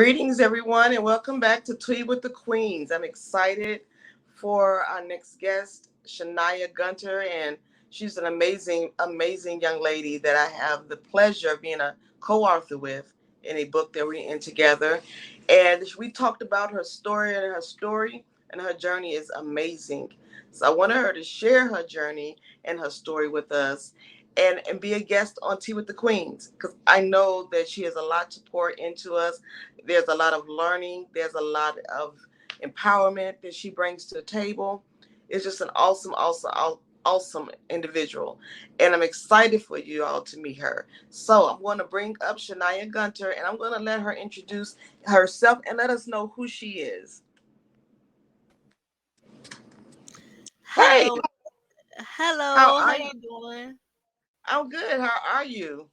Greetings, everyone, and welcome back to Tea with the Queens. I'm excited for our next guest, Shaniah Gunter, and she's an amazing young lady that I have the pleasure of being a co-author with in a book that we're in together. And we talked about her journey is amazing. So I wanted her to share her journey and her story with us. And be a guest on Tea with the Queens because I know that she has a lot to pour into us. There's a lot of learning. There's a lot of empowerment that she brings to the table. It's just an awesome individual. And I'm excited for you all to meet her. So I'm going to bring up Shaniah Gunter and I'm going to let her introduce herself and let us know who she is. Hey, Hello, how hello. are How you? you doing? I'm good. How are you?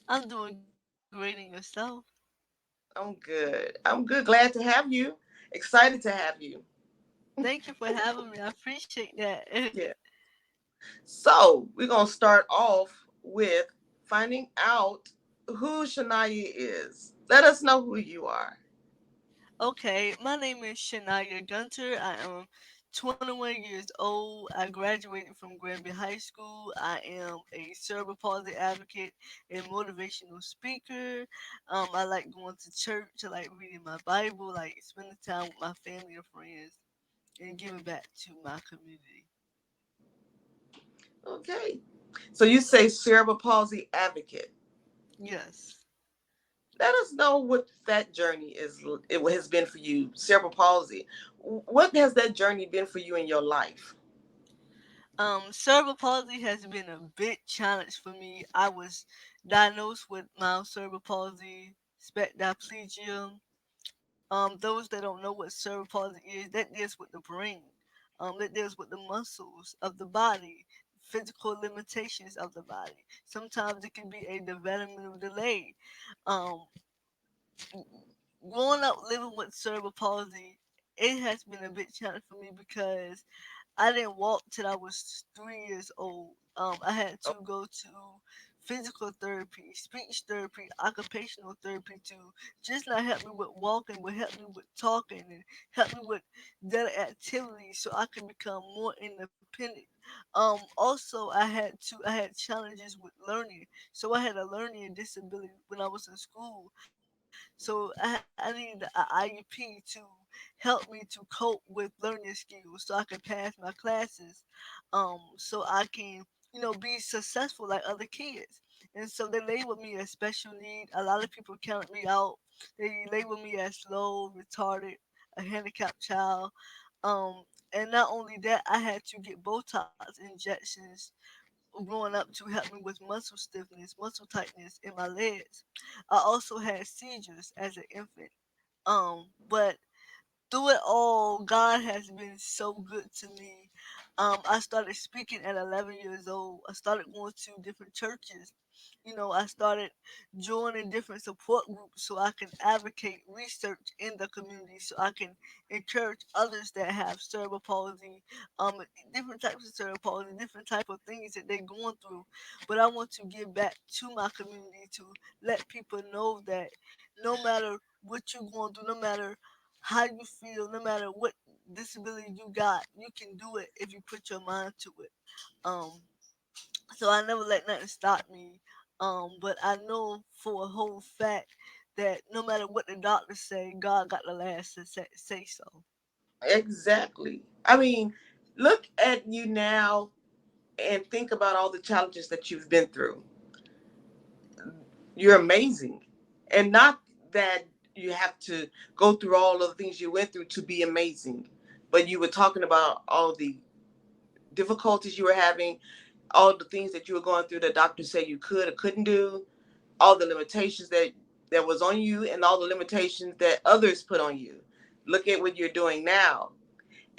I'm doing great in yourself. I'm good. I'm good. Glad to have you. Excited to have you. Thank you for having me. I appreciate that. Yeah. So we're gonna start off with finding out who Shania is. Let us know who you are. Okay, my name is Shaniah Gunter. I am 21 years old. I graduated from Granby High School. I am a cerebral palsy advocate and motivational speaker. I like going to church. I like reading my Bible. Like spending time with my family and friends and giving back to my community. Okay. So you say cerebral palsy advocate. Yes. Let us know what that journey is. It has been for you. Cerebral palsy. What has that journey been for you in your life? Cerebral palsy has been a big challenge for me. I was diagnosed with mild cerebral palsy, spectiplegia. Those that don't know what cerebral palsy is, that deals with the brain. That deals with the muscles of the body, physical limitations of the body. Sometimes it can be a developmental delay. Um, Growing up living with cerebral palsy, it has been a big challenge for me because I didn't walk till I was 3 years old. I had to go to physical therapy, speech therapy, occupational therapy to just not help me with walking, but help me with talking and help me with daily activities so I can become more independent. Also, I had challenges with learning, so I had a learning disability when I was in school. So I needed an IUP to help me to cope with learning skills so I can pass my classes, so I can, be successful like other kids. And so they labeled me as special need. A lot of people counted me out. They labeled me as slow, retarded, a handicapped child. Um, and not only that, I had to get Botox injections growing up to help me with muscle stiffness, muscle tightness in my legs. I also had seizures as an infant. But through it all, God has been so good to me. I started speaking at 11 years old. I started going to different churches. I started joining different support groups so I can advocate research in the community, so I can encourage others that have cerebral palsy, different types of cerebral palsy, different type of things that they're going through. But I want to give back to my community to let people know that no matter what you're going through, no matter how you feel, no matter what disability you got, you can do it if you put your mind to it. Um, so I never let nothing stop me. But I know for a whole fact that no matter what the doctors say, God got the last to say so. Exactly. I mean, look at you now and think about all the challenges that you've been through. You're amazing. And not that you have to go through all of the things you went through to be amazing, but you were talking about all the difficulties you were having, all the things that you were going through that doctors said you could or couldn't do, all the limitations that was on you and all the limitations that others put on you. Look at what you're doing now.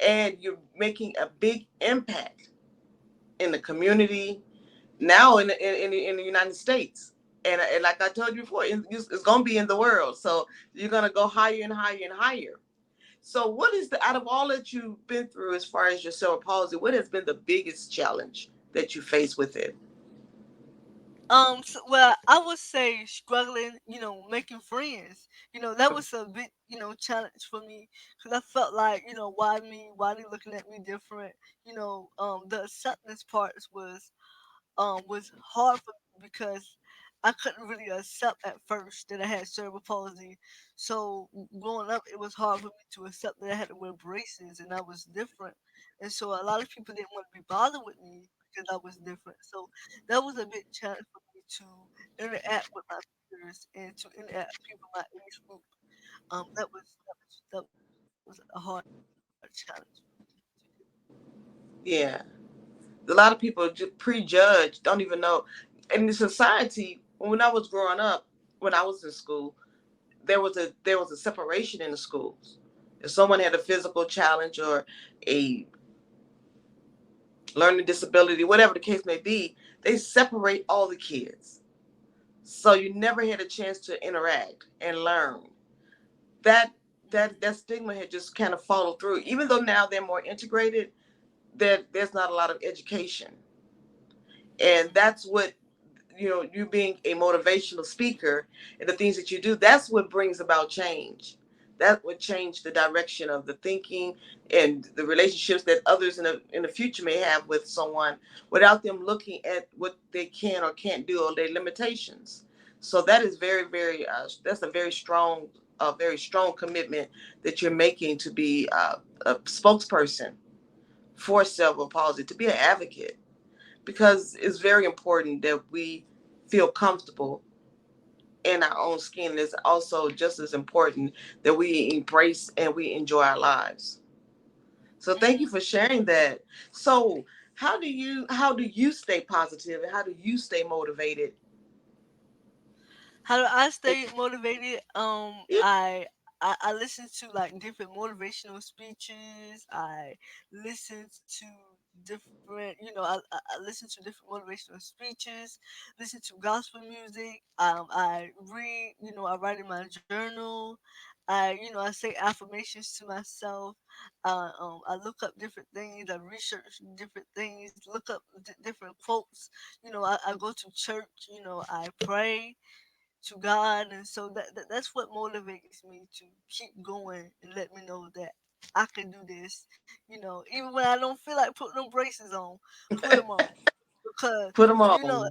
And you're making a big impact in the community, now in the United States. And like I told you before, it's going to be in the world. So you're going to go higher and higher and higher. So what is the, out of all that you've been through as far as your cerebral palsy, what has been the biggest challenge that you face with it? Well, I would say struggling, making friends. That was a big, challenge for me because I felt like, why me? Why they looking at me different? The acceptance parts was hard for me because I couldn't really accept at first that I had cerebral palsy. So growing up, it was hard for me to accept that I had to wear braces and I was different. And so a lot of people didn't want to be bothered with me because I was different. So that was a big challenge for me to interact with my peers and to interact with people my age group. That was a hard challenge for me to do. Yeah. A lot of people just prejudge, don't even know. In the society, when I was growing up, when I was in school, there was a separation in the schools. If someone had a physical challenge or a learning disability, whatever the case may be, they separate all the kids. So you never had a chance to interact and learn. That that stigma had just kind of followed through. Even though now they're more integrated, there's not a lot of education. And that's what, you being a motivational speaker and the things that you do, that's what brings about change. That would change the direction of the thinking and the relationships that others in the future may have with someone without them looking at what they can or can't do or their limitations. So that is very, very, that's a very strong commitment that you're making to be a spokesperson for cerebral palsy, to be an advocate, because it's very important that we feel comfortable in our own skin. It's also just as important that we embrace and we enjoy our lives. So thank you Mhm. for sharing that. So how do you stay positive and how do you stay motivated? How do I And, stay motivated? yeah, I listen to like different motivational speeches. I listen to different, I listen to different motivational speeches. Listen to gospel music. I read. I write in my journal. I say affirmations to myself. I look up different things. I research different things. Look up different quotes. I go to church. I pray to God, and so that's what motivates me to keep going and let me know that I can do this. Even when I don't feel like putting them braces on, put them on because put them you know on.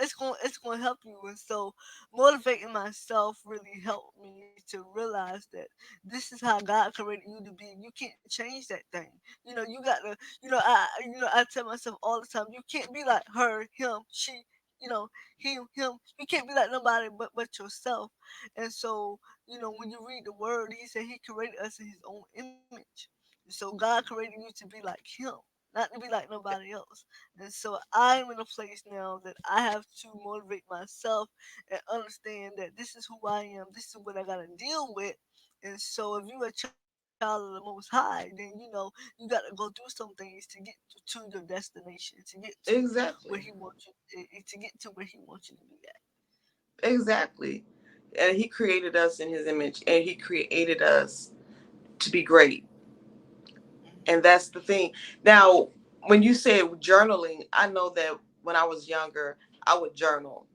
it's gonna help you. And so motivating myself really helped me to realize that this is how God created you to be. You can't change that thing. You got to. I tell myself all the time, you can't be like her, him, she. You know, him. You can't be like nobody but yourself. And so, when you read the word, he said he created us in his own image. And so God created you to be like him, not to be like nobody else. And so I'm in a place now that I have to motivate myself and understand that this is who I am, this is what I gotta deal with. And so if you're a child of the most high, then you gotta go through some things to get to your destination, to get to where he Exactly. wants you to get to where he wants you to be at. Exactly. And he created us in his image and he created us to be great. And Hmm. that's the thing. Now, when you said journaling, I know that when I was younger, I would journal.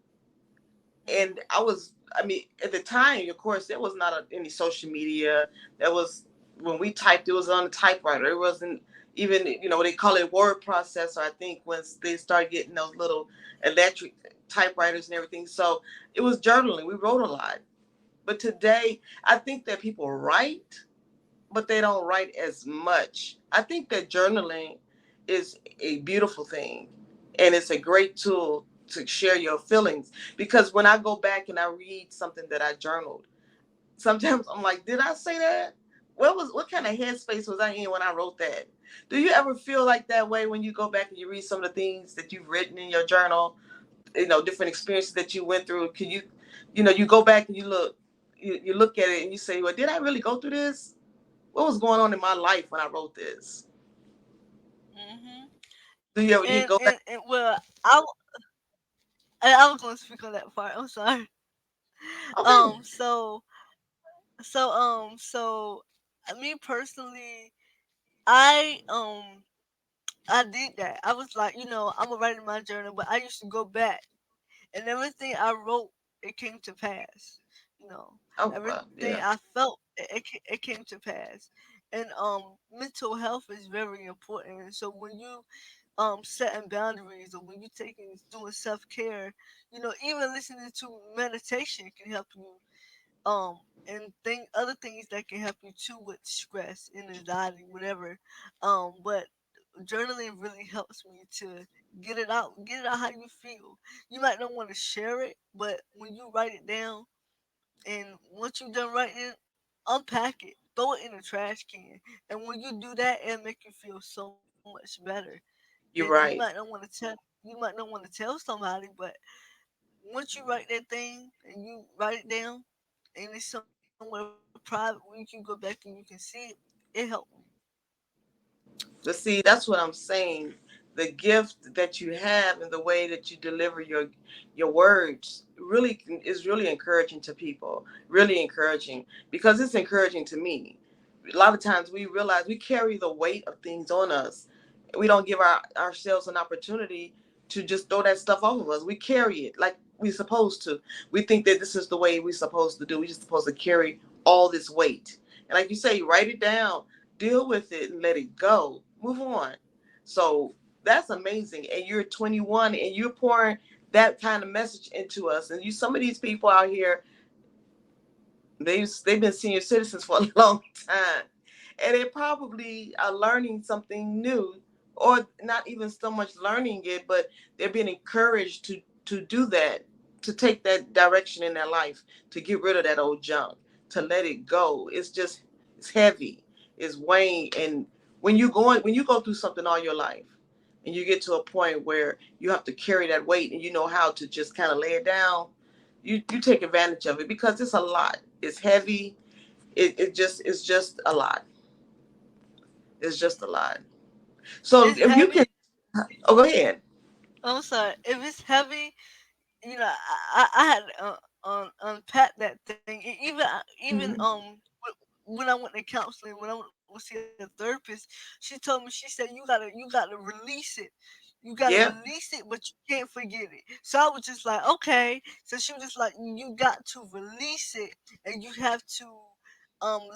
And Hmm. I mean, at the time, of course, there was not any social media. There was, when we typed, it was on a typewriter. It wasn't even, they call it word processor, I think, once they started getting those little electric typewriters and everything. So it was journaling. We wrote a lot. But today, I think that people write, but they don't write as much. I think that journaling is a beautiful thing and it's a great tool to share your feelings, because when I go back and I read something that I journaled, sometimes I'm like, did I say that? What kind of headspace was I in when I wrote that? Do you ever feel like that way when you go back and you read some of the things that you've written in your journal, different experiences that you went through? Can you go back and you look at it and you say, well, did I really go through this? What was going on in my life when I wrote this? Hmm. Do you ever you And, go back? and and well, I was going to speak on that part. I'm sorry. Okay, So me personally, I I did that. I was like, I'm gonna write in my journal, but I used to go back and everything I wrote, it came to pass. You know, Oh, wow. everything I Yeah. felt, it came to pass. And mental health is very important. And so when you setting boundaries, or when you taking doing self care, you know, even listening to meditation can help you, um and other things that can help you too with stress and anxiety, whatever. But journaling really helps me to get it out how you feel. You might not want to share it, but when you write it down, and once you're done writing it, unpack it, throw it in the trash can. And when you do that, it'll make you feel so much better. And You're right. you might not want to tell somebody, but once you write that thing and you write it down, and it's somewhere private where you can go back and you can see it, it helped me. But see, that's what I'm saying. The gift that you have and the way that you deliver your words really is really encouraging to people. Really encouraging because it's encouraging to me. A lot of times we realize we carry the weight of things on us. We don't give ourselves an opportunity to just throw that stuff off of us. We carry it like we're supposed to. We think that this is the way we're supposed to do. We're just supposed to carry all this weight. And like you say, write it down, deal with it, and let it go. Move on. So that's amazing. And you're 21 and you're pouring that kind of message into us. And you, some of these people out here, they've been senior citizens for a long time, and they probably are learning something new, or not even so much learning it, but they're being encouraged to do that, to take that direction in their life, to get rid of that old junk, to let it go. It's just it's heavy, it's weighing, and when you go through something all your life, and you get to a point where you have to carry that weight, and you know how to just kind of lay it down, you take advantage of it because it's a lot. It's heavy. It's just a lot. It's just a lot. So It's if you can, heavy. oh, go ahead. I'm sorry. If it's heavy, you know, I had to unpack that thing. Even Mhm. when I went to counseling, when I went to see a therapist, she told me, she said, you gotta release it. You gotta Yeah. release it, but you can't forget it. So I was just like, okay. So she was just like, you got to release it, and you have to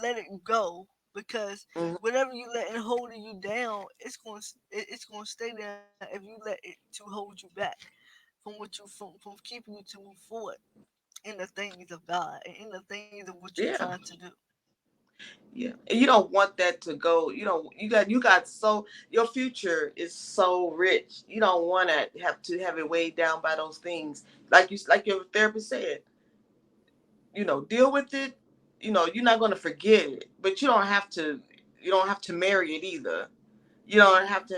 let it go, because Hmm. whatever you let it holding you down, it's gonna stay down if you let it to hold you back from keeping you to move forward in the things of God and in the things of what you're trying Yeah. to do. Yeah. And you don't want that to go. You got so your future is so rich. You don't want to have it weighed down by those things. Like your therapist said, deal with it. You're not going to forget it, but you don't have to marry it either. You don't have to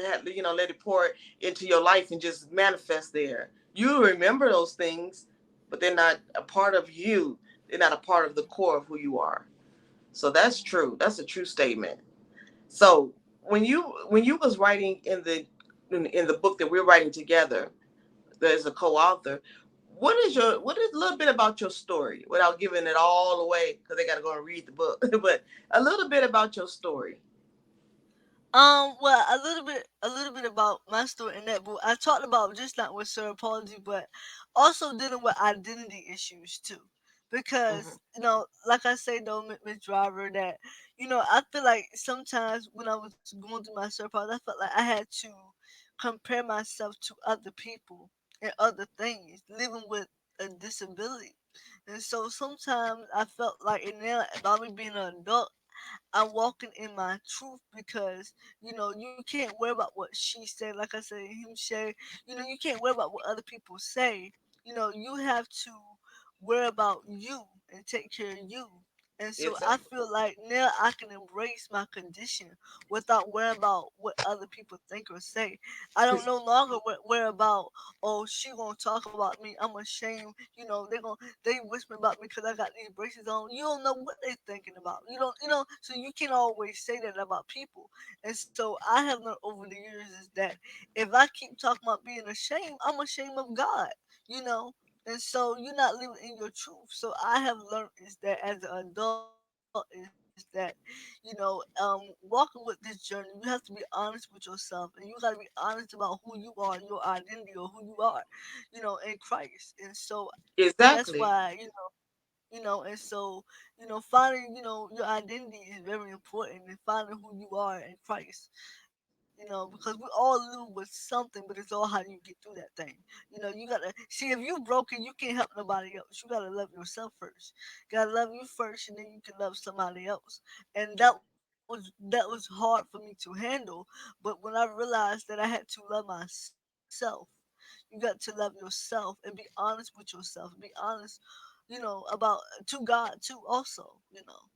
let it pour into your life and just manifest there. You remember those things, but they're not a part of you. They're not a part of the core of who you are. So that's true. That's a true statement. So when you was writing in the book that we're writing together, there's a co-author. What is a little bit about your story without giving it all away because they got to go and read the book, but a little bit about your story. Well, a little bit about my story in that book. I talked about just not with cerebral palsy, but also dealing with identity issues too. Hmm. Because like I say though, Miss Driver, that I feel like sometimes when I was going through my cerebral palsy, I felt like I had to compare myself to other people and other things living with a disability. And so sometimes I felt like, and now about me being an adult, I'm walking in my truth, because you can't worry about what she said, like I said, him say, you can't worry about what other people say. You have to worry about you and take care of you. And so I Exactly. feel like now I can embrace my condition without worrying about what other people think or say. I don't no longer worry about, oh, she gonna talk about me, I'm ashamed. They whisper about me because I got these braces on. You don't know what they're thinking about. So you can't always say that about people. And so I have learned over the years is that if I keep talking about being ashamed, I'm ashamed of God. You know, and so you're not living in your truth. So I have learned is that as an adult is that that, walking with this journey, you have to be honest with yourself, and you got to be honest about who you are, your identity, or who you are, in Christ. And so that's Exactly. why, and so, finding, your identity is very important, and finding who you are in Christ. Because we all live with something, but it's all how you get through that thing. You gotta see, if you broken, you can't help nobody else. You gotta love yourself first. You gotta love you first, and then you can love somebody else. And that was hard for me to handle. But when I realized that I had to love myself, you got to love yourself and be honest with yourself. Be honest, about to God too, also,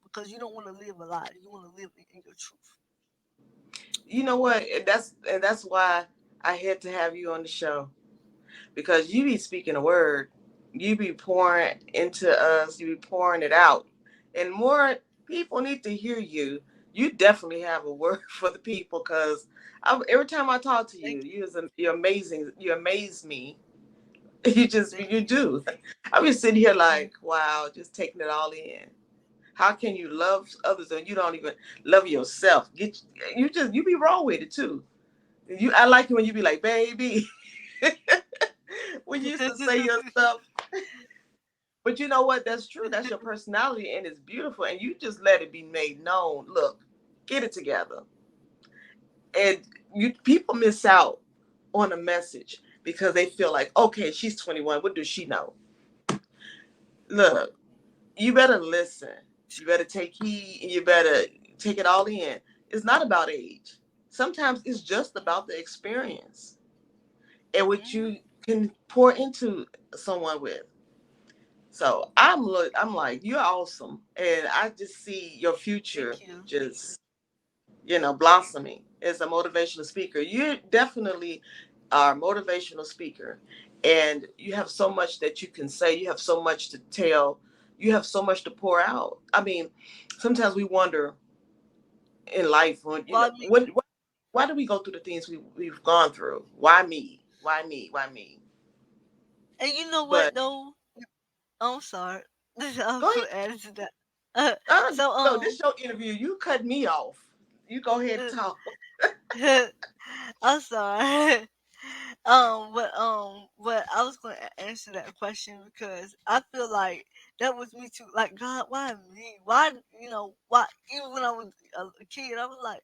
because you don't want to live a lie. You want to live in your truth. You know what? And that's why I had to have you on the show, because you be speaking a word, you be pouring into us, you be pouring it out, and more people need to hear you. You definitely have a word for the people, because every time I talk to you, Thank you. you're amazing. You amaze me. You Thank you. do. I'm just sitting here like, wow, just taking it all in. How can you love others and you don't even love yourself? You be wrong with it too. I like it when you be like, baby, when you used to say your stuff. But you know what? That's true. That's your personality, and it's beautiful. And you just let it be made known. Look, get it together. And you people miss out on a message because they feel like, okay, she's 21. What does she know? Look, you better listen. You better take heed, and you better take it all in. It's not about age. Sometimes it's just about the experience and what Mhm. you can pour into someone with. So I'm like, you're awesome, and I just see your future Thank you. just blossoming as a motivational speaker. You definitely are a motivational speaker, and you have so much that you can say. You have so much to tell. You have so much to pour out. I mean, sometimes we wonder in life when Well, I mean, why do we go through the things we've gone through? Why me? Why me? Why me? and you know But what though? I'm sorry. I'm go ahead. so added to that. Uh, so No, this your interview. You cut me off. You go ahead and talk. I'm sorry. But I was gonna answer that question because I feel like that was me too. Like, God, why me? Why, why? Even when I was a kid, I was like,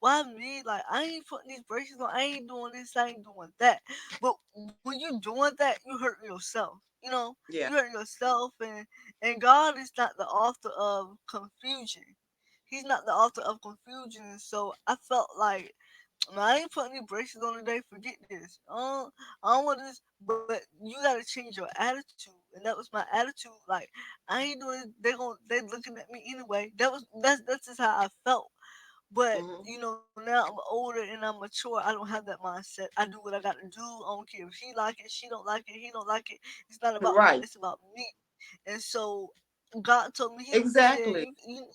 why me? Like, I ain't putting these braces on. I ain't doing this. I ain't doing that. But when you doing that, you hurt yourself. You Yeah. hurt yourself, and God is not the author of confusion. He's not the author of confusion. So I felt like, man, I ain't putting any braces on today. Forget this. I don't want this. But you gotta change your attitude, and that was my attitude. Like, I ain't doing. They looking at me anyway. That's just how I felt. But Hmm. now I'm older and I'm mature. I don't have that mindset. I do what I got to do. I don't care if he like it, she don't like it, he don't like it. It's not about them. Right. It's about me. And so God told me, He said, Exactly. you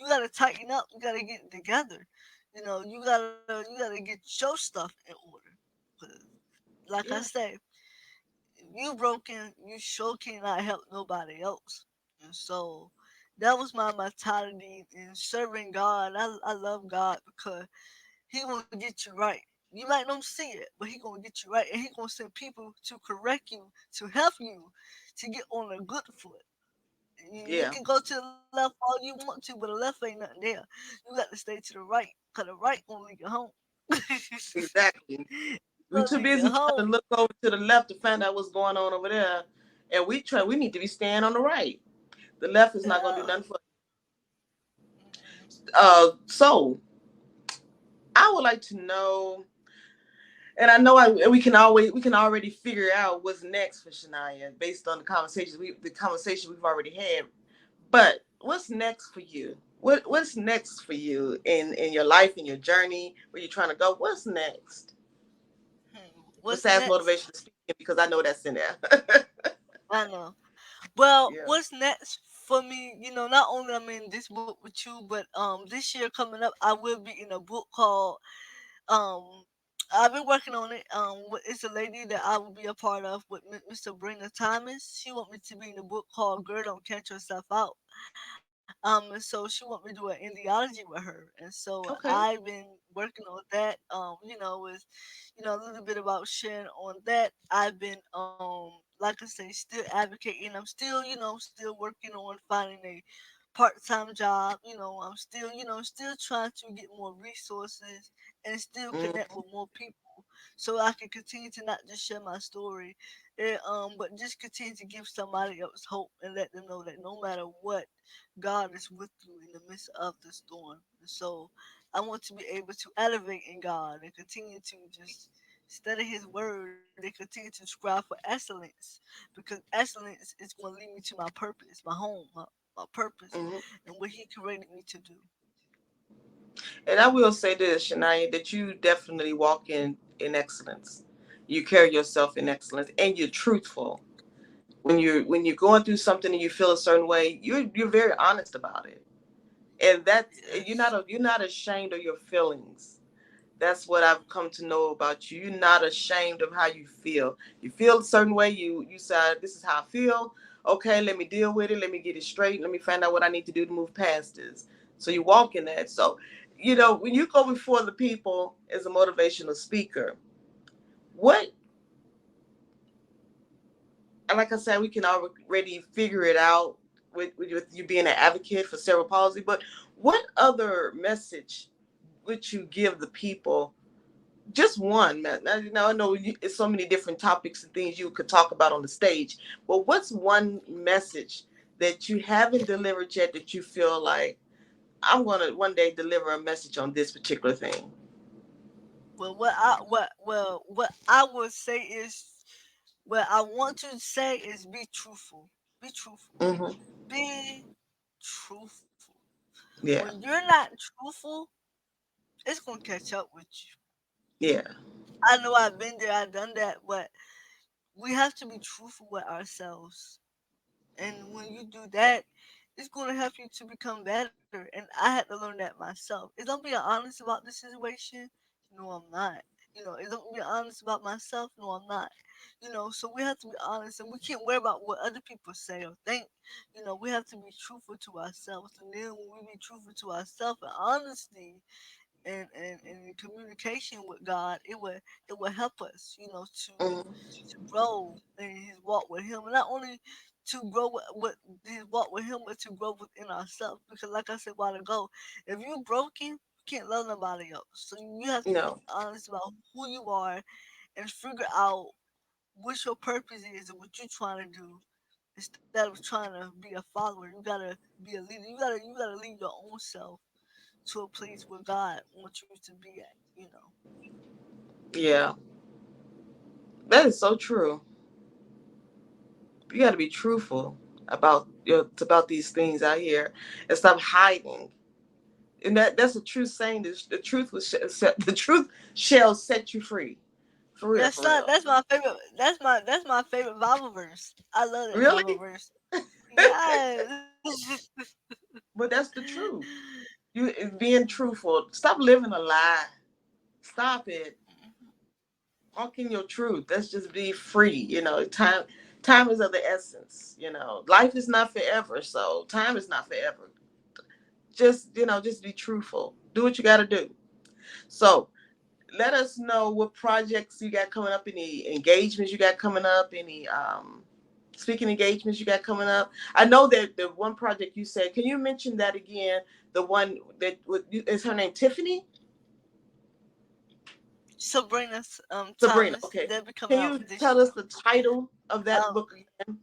gotta tighten up. You gotta get it together. You gotta get your stuff in order. 'Cause like I Yeah. said, if you broken, you sure cannot help nobody else. And so that was my mentality in serving God. I love God because He gonna get you right. You might not see it, but He gonna get you right, and He gonna send people to correct you, to help you, to get on a good foot. You Yeah. can go to the left all you want to, but the left ain't nothing there. You got to stay to the right, cause the right gonna lead you home. Exactly. We're Gonna too lead you busy trying home. to look over to the left to find out what's going on over there, and we need to be staying on the right. The left is not going to do Yeah. nothing for. So I would like to know, and I know we can already figure out what's next for Shaniah based on the conversation we've already had. But what's next for you? What's next for you in your life, in your journey, where you're trying to go? What's next What's besides next? motivation speaking? Because I know that's in there. I know. Well, Yeah. what's next for me? Not only I'm in this book with you, but this year coming up, I will be in a book called um. I've been working on it. It's a lady that I will be a part of with Mr. Brenda Thomas. She want me to be in a book called "Girl, Don't Catch Yourself Out." And so she want me to do an ideology with her, and so Okay. I've been working on that. With a little bit about sharing on that. I've been like I say, still advocating. I'm still still working on finding a part-time job. I'm still still trying to get more resources and still connect Mm-hmm. with more people so I can continue to not just share my story, but just continue to give somebody else hope and let them know that no matter what, God is with you in the midst of the storm. And so I want to be able to elevate in God and continue to just study His Word and continue to strive for excellence, because excellence is going to lead me to my purpose, my home, my purpose, Mm-hmm. and what He created me to do. And I will say this, Shania, that you definitely walk in excellence. You carry yourself in excellence, and you're truthful. When you're going through something and you feel a certain way, you're very honest about it, and that's Yes. you're not ashamed of your feelings. That's what I've come to know about you. You're not ashamed of how you feel. You feel a certain way, you say, this is how I feel. Okay, let me deal with it. Let me get it straight. Let me find out what I need to do to move past this. So you walk in that. So, when you go before the people as a motivational speaker, what, and like I said, we can already figure it out with you being an advocate for cerebral palsy, but what other message would you give the people? Just one, man. Now I know it's so many different topics and things you could talk about on the stage, but what's one message that you haven't delivered yet that you feel like I'm gonna one day deliver a message on this particular thing? Well, what I would say is, what I want to say is, be truthful. Be truthful. Hmm. Be truthful. When Yeah, you're not truthful, it's gonna catch up with you. yeah. I know I've been there, I've done that, but we have to be truthful with ourselves. And when you do that, it's gonna help you to become better. And I had to learn that myself. Is I'm being honest about the situation? No, I'm not. Is I'm being honest about myself? No, I'm not. So we have to be honest, and we can't worry about what other people say or think. We have to be truthful to ourselves. And then when we be truthful to ourselves and honesty, and in communication with God, it will help us, Hmm. to grow in His walk with Him, and not only to grow with His walk with Him, but to grow within ourselves. Because, like I said a while ago, if you're broken, you can't love nobody else. So you have to be No. honest about who you are and figure out what your purpose is and what you're trying to do. Instead of trying to be a follower, you gotta be a leader. You gotta lead your own self to a place where God wants you to be at. Yeah, that is so true. You got to be truthful about these things out here and stop hiding. And that's a true saying. The truth the truth shall set you free. For real, Yes, for son, real. that's my favorite. That's my favorite Bible verse. I love that Bible Really? verse. Yes. But that's the truth. You being truthful. Stop living a lie. Stop it. Walk in your truth. Let's just be free. Time is of the essence. Life is not forever, so time is not forever. Just be truthful. Do what you got to do. So let us know what projects you got coming up, any engagements you got coming up, any speaking engagements you got coming up. I know that the one project you said, can you mention that again? The one that is her name Tiffany? Sabrina's Sabrina. Thomas. Okay. They'll be coming Can out you this tell year. us the title of that Um, book again?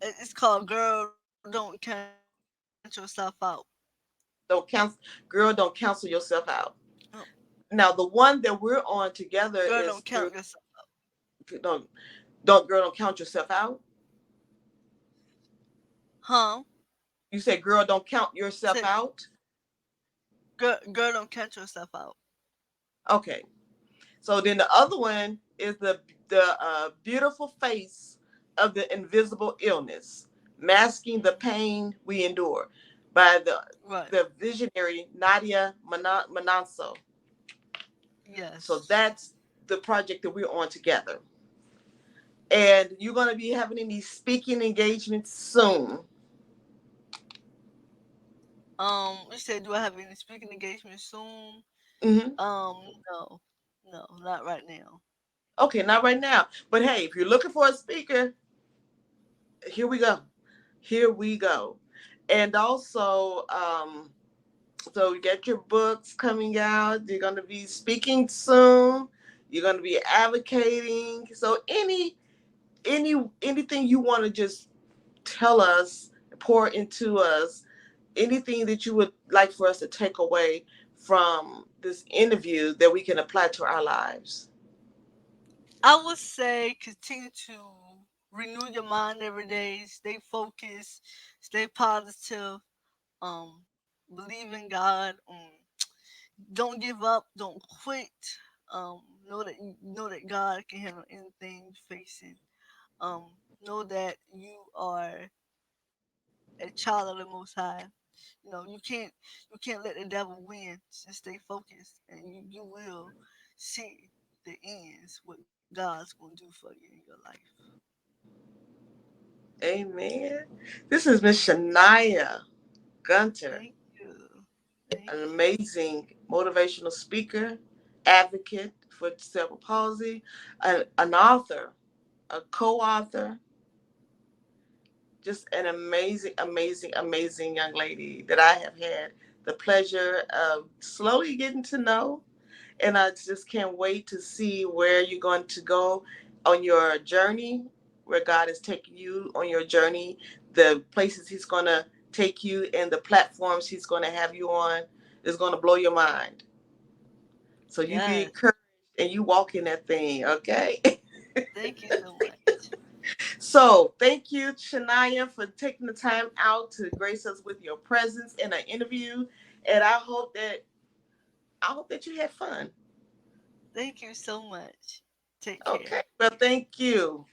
it's called "Girl, Don't Count Yourself Out." Don't counsel, girl, don't counsel yourself out. Oh, Now the one that we're on together girl, don't is count through yourself. don't don't girl don't count yourself out. Huh? You said girl don't count yourself Say, out. girl, don't count yourself out. Okay. So then the other one is the beautiful face of the invisible illness, masking the Hmm. pain we endure, by Right. the visionary Nadia Mananso. So Yes. that's the project that we're on together, and you're going to be having these speaking engagements soon. You said, do I have any speaking engagements soon? Hmm. No, no, not right now. Okay, not right now. But hey, if you're looking for a speaker, here we go. Here we go. And also, so you get your books coming out. You're going to be speaking soon. You're going to be advocating. So anything you want to just tell us, pour into us, anything that you would like for us to take away from this interview that we can apply to our lives. I would say continue to renew your mind every day. Stay focused. Stay positive. Believe in God. Don't give up. Don't quit. Know that God can handle anything you're facing. Know that you are a child of the Most High. You can't let the devil win. Just stay focused, and you will see the ends. What God's gonna do for you in your life. Amen. This is Miss Shaniah Gunter, Thank you. Thank an you. amazing motivational speaker, advocate for cerebral palsy, an author, a co-author, just an amazing, amazing, amazing young lady that I have had the pleasure of slowly getting to know. And I just can't wait to see where you're going to go on your journey, where God is taking you on your journey, the places He's going to take you, and the platforms He's going to have you on is going to blow your mind. So you be Yes. encouraged and you walk in that thing, okay? Thank you so much. So thank you, Shania, for taking the time out to grace us with your presence in an interview. And I hope that you had fun. Thank you so much. Take care. Okay. Well, thank you.